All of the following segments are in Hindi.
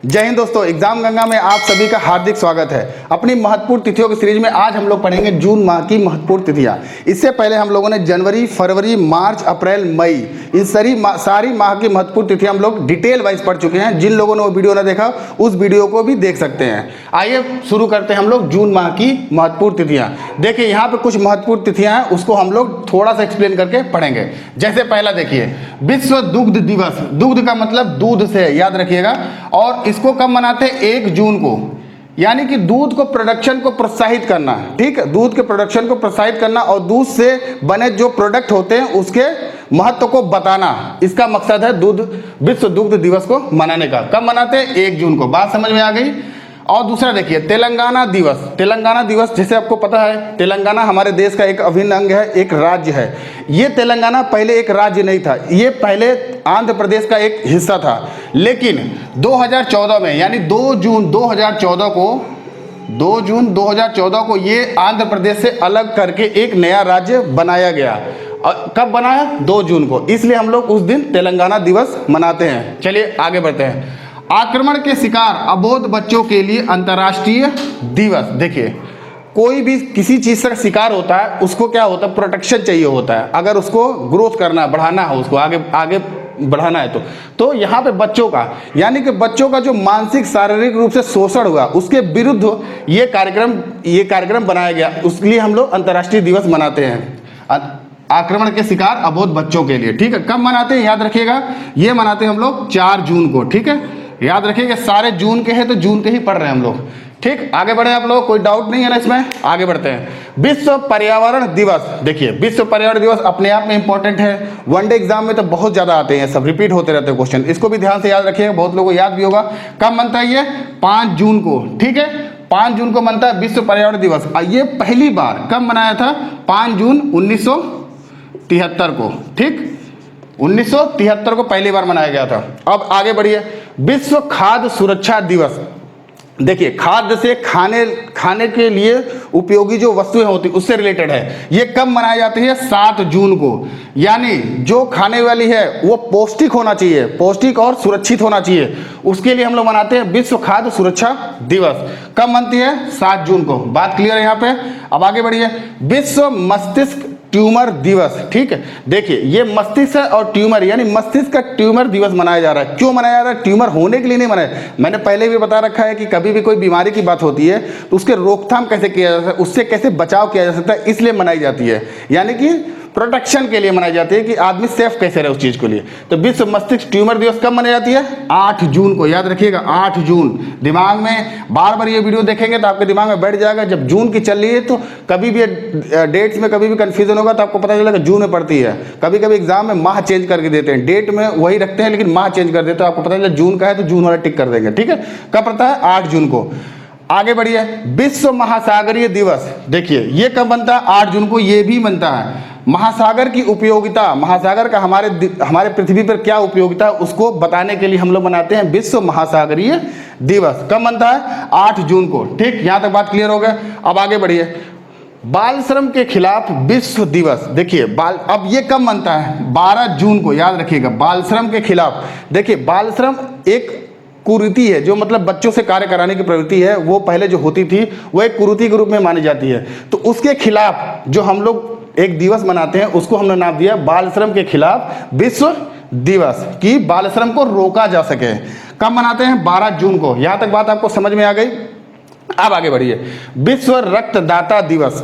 जय हिंद दोस्तों, एग्जाम गंगा में आप सभी का हार्दिक स्वागत है। अपनी महत्वपूर्ण तिथियों की सीरीज में आज हम लोग पढ़ेंगे जून माह की महत्वपूर्ण तिथियां। इससे पहले हम लोगों ने जनवरी, फरवरी, मार्च, अप्रैल, मई इन सारी माह की महत्वपूर्ण तिथियां हम लोग डिटेल वाइज पढ़ चुके हैं। जिन लोगों ने वो वीडियो ना देखा उस वीडियो को भी देख सकते हैं। आइए शुरू करते हैं हम लोग जून माह की महत्वपूर्ण तिथियां। देखिए यहाँ पे कुछ महत्वपूर्ण तिथियां हैं, उसको हम लोग थोड़ा सा एक्सप्लेन करके पढ़ेंगे। जैसे पहला देखिए, विश्व दुग्ध दिवस। दुग्ध का मतलब दूध से, याद रखिएगा। और इसको कब मनाते हैं? 1 जून को। यानी कि दूध को प्रोडक्शन को प्रोत्साहित करना, ठीक है, दूध के प्रोडक्शन को प्रोत्साहित करना और दूध से बने जो प्रोडक्ट होते हैं उसके महत्व को बताना, इसका मकसद है दूध विश्व दुग्ध दिवस को मनाने का। कब मनाते हैं? 1 जून को। बात समझ में आ गई। और दूसरा देखिए, तेलंगाना दिवस। तेलंगाना दिवस, जैसे आपको पता है तेलंगाना हमारे देश का एक अभिन्न अंग है, एक राज्य है। ये तेलंगाना पहले एक राज्य नहीं था, ये पहले आंध्र प्रदेश का एक हिस्सा था। लेकिन 2014 में, यानी 2 जून 2014 को ये आंध्र प्रदेश से अलग करके एक नया राज्य बनाया गया। कब बनाया? 2 जून को। इसलिए हम लोग उस दिन तेलंगाना दिवस मनाते हैं। चलिए आगे बढ़ते हैं। आक्रमण के शिकार अबोध बच्चों के लिए अंतर्राष्ट्रीय दिवस। देखिए, कोई भी किसी चीज़ का शिकार होता है, उसको क्या होता है? प्रोटेक्शन चाहिए होता है। अगर उसको ग्रोथ करना, बढ़ाना हो, उसको आगे आगे बढ़ाना है तो यहाँ पे बच्चों का, यानी कि बच्चों का जो मानसिक शारीरिक रूप से शोषण हुआ उसके विरुद्ध ये कार्यक्रम बनाया गया। उसके लिए हम लोग अंतर्राष्ट्रीय दिवस मनाते हैं, आक्रमण के शिकार अबोध बच्चों के लिए। ठीक है, कब मनाते हैं याद रखिएगा, ये मनाते हैं हम लोग 4 जून को। ठीक है, याद रखिएगा, सारे जून के हैं तो जून के ही पढ़ रहे हैं हम लोग। ठीक, आगे बढ़े आप लोग, कोई डाउट नहीं है ना इसमें? आगे बढ़ते हैं। विश्व पर्यावरण दिवस। देखिए, विश्व पर्यावरण दिवस अपने आप में इंपॉर्टेंट है। वनडे एग्जाम में तो बहुत ज्यादा आते हैं, सब रिपीट होते रहते हैं क्वेश्चन। इसको भी ध्यान से याद रखिएगा, बहुत लोगों को याद भी होगा। कब मनता है ये? 5 जून को। ठीक है, 5 जून को मनता है विश्व पर्यावरण दिवस। ये पहली बार कब मनाया था? 5 जून 1973 को। ठीक, 1973 को पहली बार मनाया गया था। अब आगे बढ़िए, विश्व खाद्य सुरक्षा दिवस। देखिए, खाद्य से खाने के लिए उपयोगी जो वस्तुएं होती उससे रिलेटेड है। ये कब मनाई जाती है? 7 जून को। यानी जो खाने वाली है वो पौष्टिक होना चाहिए, पौष्टिक और सुरक्षित होना चाहिए, उसके लिए हम लोग मनाते हैं विश्व खाद्य सुरक्षा दिवस। कब मनती है? 7 जून को। बात क्लियर है यहाँ पे? अब आगे बढ़िए, विश्व मस्तिष्क ट्यूमर दिवस। ठीक है, देखिए ये मस्तिष्क और ट्यूमर, यानी मस्तिष्क का ट्यूमर दिवस मनाया जा रहा है। क्यों मनाया जा रहा है? ट्यूमर होने के लिए नहीं मनाया। मैंने पहले भी बता रखा है कि कभी भी कोई बीमारी की बात होती है तो उसके रोकथाम कैसे किया जा सकता है, उससे कैसे बचाव किया जा सकता है, इसलिए मनाई जाती है। यानी कि प्रोटेक्शन के लिए मनाई जाती है कि आदमी सेफ कैसे रहे उस चीज के लिए। तो विश्व मस्तिष्क ट्यूमर दिवस कब मनाई जाती है? 8 जून को। याद रखिएगा, 8 जून। दिमाग में बार बार ये वीडियो देखेंगे तो आपके दिमाग में बैठ जाएगा। जब जून की चल रही है तो कभी भी डेट्स में कभी भी कंफ्यूजन होगा तो आपको पता चलेगा जून में पड़ती है। कभी कभी एग्जाम में माह चेंज करके देते हैं, डेट में वही रखते हैं लेकिन माह चेंज कर देते हैं। आपको पता चला जून का है तो जून वाला टिक कर देंगे। ठीक है, कब पड़ता है? 8 जून को। आगे बढ़िए, विश्व महासागरीय दिवस। देखिए ये कब बनता है? 8 जून को। ये भी बनता है। महासागर की उपयोगिता, महासागर का हमारे पृथ्वी पर क्या उपयोगिता है उसको बताने के लिए हम लोग मनाते हैं विश्व महासागरीय दिवस। कब बनता है? 8 जून को। ठीक, यहां तक बात क्लियर हो गया। अब आगे बढ़िए, बाल श्रम के खिलाफ विश्व दिवस। देखिए अब ये कब मनता है? 12 जून को। याद रखिएगा, बाल श्रम के खिलाफ। देखिए, बाल श्रम एक कुरीति है, जो मतलब बच्चों से कार्य कराने की प्रवृत्ति है, वो पहले जो होती थी वो एक कुरीति के रूप में मानी जाती है। तो उसके खिलाफ जो हम लोग एक दिवस मनाते हैं उसको हमने नाम दिया बाल श्रम के खिलाफ विश्व दिवस, कि बाल श्रम को रोका जा सके। कब मनाते हैं? 12 जून को। यहां तक बात आपको समझ में आ गई? अब आगे बढ़िए, विश्व रक्तदाता दिवस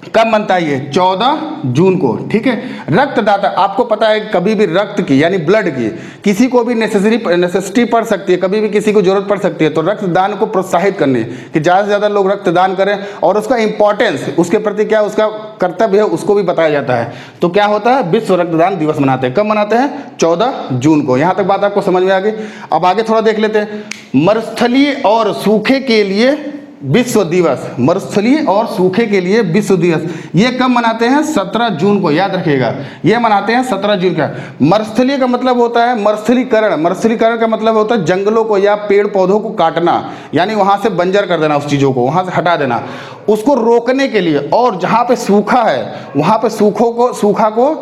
कब मनता है? ये 14 जून को। ठीक है, रक्तदाता, आपको पता है कभी भी रक्त की यानी ब्लड की किसी को भी नेसेसिटी पड़ सकती है, कभी भी किसी को जरूरत पड़ सकती है। तो रक्तदान को प्रोत्साहित करने कि ज़्यादा से ज़्यादा लोग रक्तदान करें और उसका इंपॉर्टेंस, उसके प्रति क्या उसका कर्तव्य है उसको भी बताया जाता है। तो क्या होता है? विश्व रक्तदान दिवस मनाते हैं। कब मनाते हैं? 14 जून को। यहाँ तक बात आपको समझ में आ गई। अब आगे थोड़ा देख लेते हैं, मरुस्थलीय और सूखे के लिए विश्व दिवस। मरुस्थलीय और सूखे के लिए विश्व दिवस ये कब मनाते हैं? 17 जून को। याद रखिएगा, ये मनाते हैं 17 जून का। मरुस्थलीय का मतलब होता है मरुस्थलीकरण। मरुस्थलीकरण का मतलब होता है जंगलों को या पेड़ पौधों को काटना, यानी वहां से बंजर कर देना, उस चीजों को वहां से हटा देना, उसको रोकने के लिए। और जहां पे सूखा है वहां पे सूखा को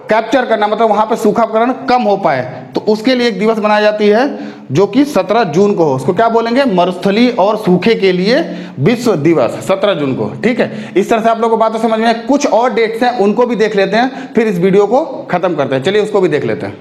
कैप्चर करना, मतलब वहां पे सूखाकरण कम हो पाए, तो उसके लिए एक दिवस मनाई जाती है जो कि 17 जून को हो, उसको क्या बोलेंगे, मरुस्थली और सूखे के लिए विश्व दिवस 17 जून को। ठीक है, इस तरह से आप लोगों को बातें समझ में। कुछ और डेट्स हैं उनको भी देख लेते हैं, फिर इस वीडियो को खत्म करते हैं। चलिए उसको भी देख लेते हैं।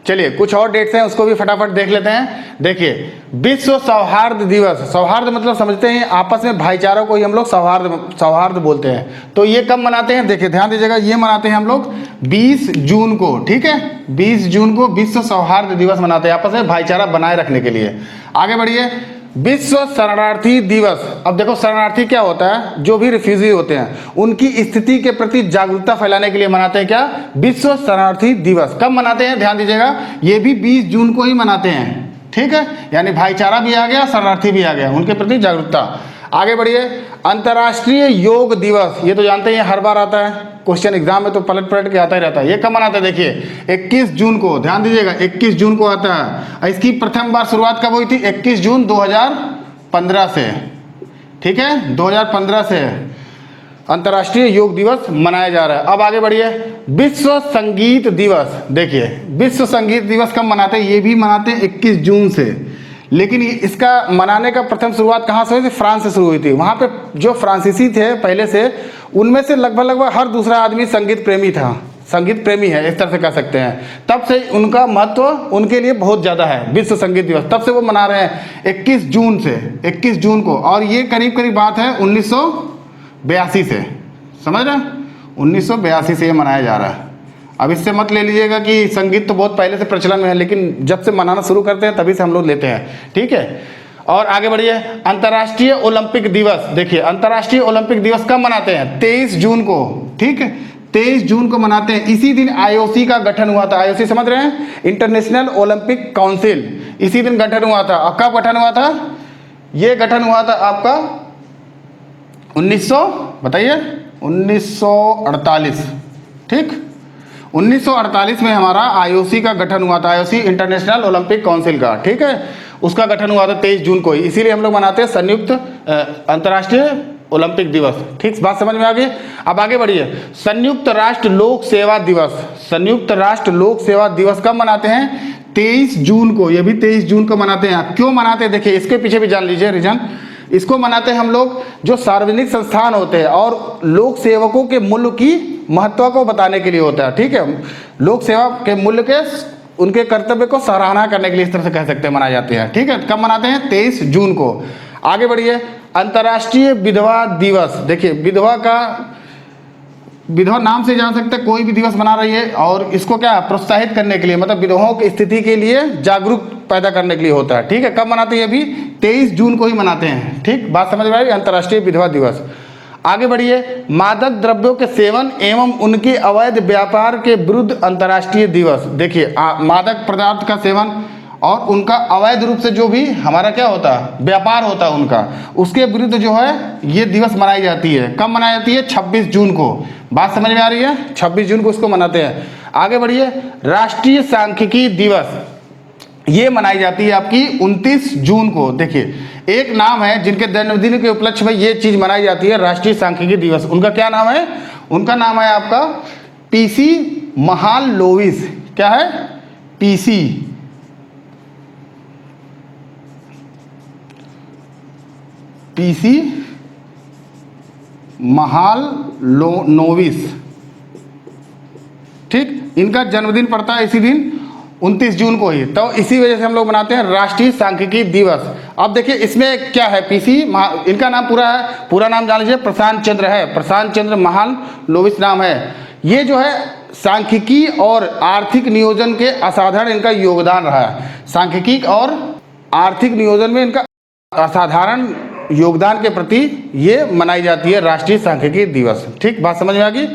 चलिए कुछ और डेट्स हैं उसको भी फटाफट देख लेते हैं। देखिए, विश्व सौहार्द दिवस, सौहार्द मतलब समझते हैं आपस में भाईचारा को ही हम लोग सौहार्द बोलते हैं। तो ये कब मनाते हैं, देखिए ध्यान दीजिएगा, ये मनाते हैं हम लोग 20 जून को। ठीक है, 20 जून को विश्व सौहार्द दिवस मनाते हैं, आपस में भाईचारा बनाए रखने के लिए। आगे बढ़िए, विश्व शरणार्थी दिवस। अब देखो शरणार्थी क्या होता है, जो भी रिफ्यूजी होते हैं उनकी स्थिति के प्रति जागरूकता फैलाने के लिए मनाते हैं क्या, विश्व शरणार्थी दिवस। कब मनाते हैं, ध्यान दीजिएगा, ये भी 20 जून को ही मनाते हैं। ठीक है, यानी भाईचारा भी आ गया, शरणार्थी भी आ गया, उनके प्रति जागरूकता। आगे बढ़िए, अंतर्राष्ट्रीय योग दिवस, ये तो जानते हैं हर बार आता है, क्वेश्चन एग्जाम में तो पलट के आता ही रहता है। ये कब मनाते हैं, देखिए 21 जून को, ध्यान दीजिएगा 21 जून को आता है। इसकी प्रथम बार शुरुआत कब हुई थी, 21 जून 2015 से। ठीक है, 2015 से अंतर्राष्ट्रीय योग दिवस मनाया जा रहा है। अब आगे बढ़िए, विश्व संगीत दिवस। देखिए विश्व संगीत दिवस कब मनाते हैं, ये भी मनाते हैं 21 जून से, लेकिन इसका मनाने का प्रथम शुरुआत कहाँ से हुई थी, फ्रांस से शुरू हुई थी। वहाँ पे जो फ्रांसीसी थे पहले से, उनमें से लगभग हर दूसरा आदमी संगीत प्रेमी था, संगीत प्रेमी है, इस तरह से कह सकते हैं। तब से उनका महत्व उनके लिए बहुत ज़्यादा है, विश्व संगीत दिवस, तब से वो मना रहे हैं 21 जून से, 21 जून को। और ये करीब करीब बात है 1982 से, समझ रहे हैं, 1982 से ये मनाया जा रहा है। अब इससे मत ले लीजिएगा कि संगीत तो बहुत पहले से प्रचलन में है, लेकिन जब से मनाना शुरू करते हैं तभी से हम लोग लेते हैं। ठीक है, और आगे बढ़िए, अंतर्राष्ट्रीय ओलंपिक दिवस। देखिए अंतर्राष्ट्रीय ओलंपिक दिवस कब मनाते हैं, 23 जून को। ठीक है, 23 जून को मनाते हैं। इसी दिन IOC का गठन हुआ था, IOC समझ रहे हैं, इंटरनेशनल ओलंपिक काउंसिल, इसी दिन गठन हुआ था। और कब गठन हुआ था, ये गठन हुआ था आपका 1948। ठीक, 1948 में हमारा IOC का गठन हुआ था, IOC इंटरनेशनल ओलंपिक काउंसिल का। ठीक है, उसका गठन हुआ था 23 जून को ही, इसीलिए हम लोग मनाते हैं संयुक्त अंतर्राष्ट्रीय ओलंपिक दिवस। ठीक, बात समझ में आ गई। अब आगे बढ़िए, संयुक्त राष्ट्र लोक सेवा दिवस। संयुक्त राष्ट्र लोक सेवा दिवस कब मनाते हैं, 23 जून को। ये भी 23 जून को मनाते हैं। क्यों मनाते हैं, देखिए इसके पीछे भी जान लीजिए रीजन। इसको मनाते हैं हम लोग, जो सार्वजनिक संस्थान होते हैं और लोक सेवकों के मूल्य की महत्व को बताने के लिए होता है। ठीक है, लोक सेवा के मूल्य के, उनके कर्तव्य को सराहना करने के लिए, इस तरह से कह सकते हैं, मनाए जाते हैं। ठीक है, कब मनाते हैं, 23 जून को। आगे बढ़िए, अंतर्राष्ट्रीय विधवा दिवस। देखिए विधवा नाम से जान सकते हैं, कोई भी दिवस मना रही है, और इसको क्या प्रोत्साहित करने के लिए, मतलब विधवाओं की स्थिति के लिए जागरूक पैदा करने के लिए होता है। ठीक है, कब मनाते हैं, ये भी 23 जून को ही मनाते हैं। ठीक, बात समझ में आई, अंतर्राष्ट्रीय विधवा दिवस। आगे बढ़िए, मादक द्रव्यों के सेवन एवं उनके अवैध व्यापार के विरुद्ध अंतर्राष्ट्रीय दिवस। देखिए मादक पदार्थ का सेवन और उनका अवैध रूप से जो भी हमारा क्या होता है, व्यापार होता है उनका, उसके विरुद्ध जो है ये दिवस मनाई जाती है। कब मनाई जाती है, 26 जून को। बात समझ में आ रही है, 26 जून को इसको मनाते हैं। आगे बढ़िए, राष्ट्रीय सांख्यिकी दिवस, ये मनाई जाती है आपकी 29 जून को। देखिए एक नाम है जिनके जन्मदिन के उपलक्ष्य में ये चीज मनाई जाती है, राष्ट्रीय सांख्यिकी दिवस। उनका क्या नाम है, उनका नाम है आपका PC महालनोबिस। क्या है, PC महालनोबिस। ठीक, इनका जन्मदिन पड़ता है इसी दिन 29 जून को ही, तो इसी वजह से हम लोग मनाते हैं राष्ट्रीय सांख्यिकी दिवस। अब देखिए इसमें क्या है, इनका नाम पूरा नाम जान लीजिए, प्रशांत चंद्र है, प्रशांत चंद्र महालनोबिस नाम है। ये जो है सांख्यिकी और आर्थिक नियोजन के असाधारण इनका योगदान रहा है। सांख्यिकी और आर्थिक नियोजन में इनका असाधारण योगदान के प्रति ये मनाई जाती है राष्ट्रीय सांख्यिकी दिवस। ठीक, बात समझ में आ गई,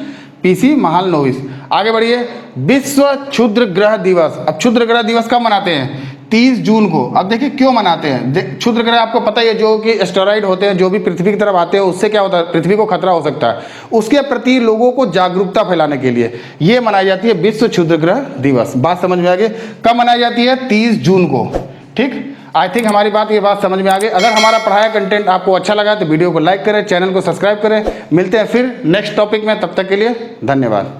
PC महालनोबिस। आगे बढ़िए, विश्व क्षुद्र ग्रह दिवस। अब क्षुद्र ग्रह दिवस कब मनाते हैं, 30 जून को। अब देखिए क्यों मनाते हैं, क्षुद्र ग्रह आपको पता ही है, जो कि एस्टेरॉइड होते हैं, जो भी पृथ्वी की तरफ आते हैं, उससे क्या होता है, पृथ्वी को खतरा हो सकता है, उसके प्रति लोगों को जागरूकता फैलाने के लिए ये मनाई जाती है विश्व क्षुद्र ग्रह दिवस। बात समझ में आ गई, कब मनाई जाती है, 30 जून को। ठीक, आई थिंक हमारी ये बात समझ में आ गई। अगर हमारा पढ़ाया कंटेंट आपको अच्छा लगा तो वीडियो को लाइक करें, चैनल को सब्सक्राइब करें। मिलते हैं फिर नेक्स्ट टॉपिक में, तब तक के लिए धन्यवाद।